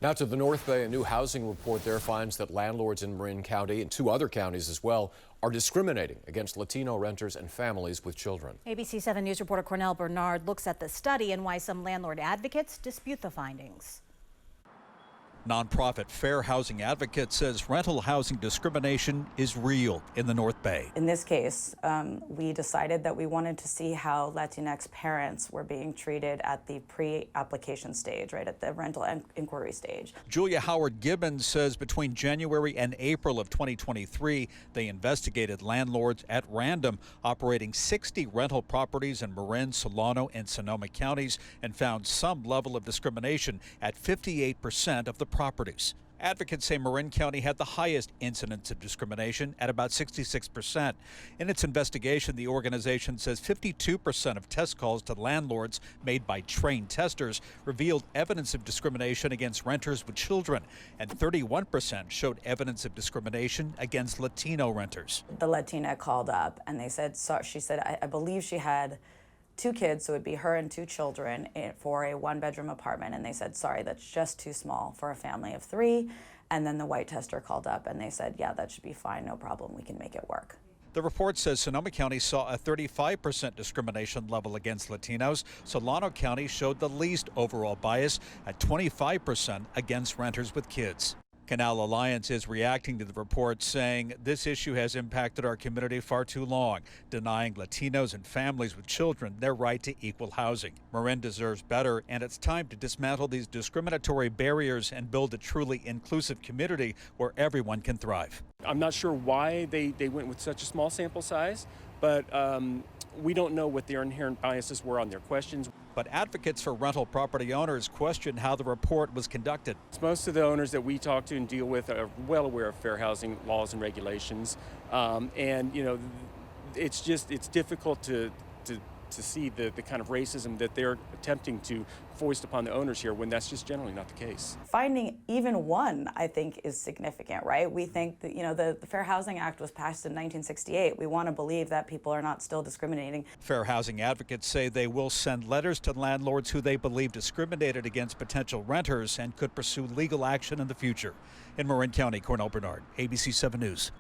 Now to the North Bay, a new housing report there finds that landlords in Marin County and 2 other counties as well are discriminating against Latino renters and families with children. ABC 7 News reporter Cornell Bernard looks at the study and why some landlord advocates dispute the findings. Nonprofit Fair Housing Advocate says rental housing discrimination is real in the North Bay. In this case, we decided that we wanted to see how Latinx parents were being treated at the pre-application stage, right at the rental inquiry stage. Julia Howard Gibbons says between January and April of 2023, they investigated landlords at random, operating 60 rental properties in Marin, Solano, and Sonoma counties, and found some level of discrimination at 58% of the properties. Advocates say Marin County had the highest incidence of discrimination at about 66%. In its investigation, the organization says 52% of test calls to landlords made by trained testers revealed evidence of discrimination against renters with children, and 31% showed evidence of discrimination against Latino renters. The Latina called up and they said, she said, I believe she had 2 kids, so it would be her and 2 children for a 1-bedroom apartment, and they said, sorry, that's just too small for a family of 3. And then the white tester called up and they said, yeah, that should be fine, no problem, we can make it work. The report says Sonoma County saw a 35% discrimination level against Latinos. Solano County showed the least overall bias at 25% against renters with kids. Canal Alliance is reacting to the report, saying this issue has impacted our community far too long, denying Latinos and families with children their right to equal housing. Marin deserves better, and it's time to dismantle these discriminatory barriers and build a truly inclusive community where everyone can thrive. I'm not sure why they went with such a small sample size, but we don't know what their inherent biases were on their questions. But advocates for rental property owners question how the report was conducted. Most of the owners that we talk to and deal with are well aware of fair housing laws and regulations, and you know, it's difficult to see the kind of racism that they're attempting to foist upon the owners here when that's just generally not the case. Finding even one, I think, is significant, right? We think that, you know, the Fair Housing Act was passed in 1968. We want to believe that people are not still discriminating. Fair housing advocates say they will send letters to landlords who they believe discriminated against potential renters and could pursue legal action in the future. In Marin County, Cornell Bernard, ABC 7 News.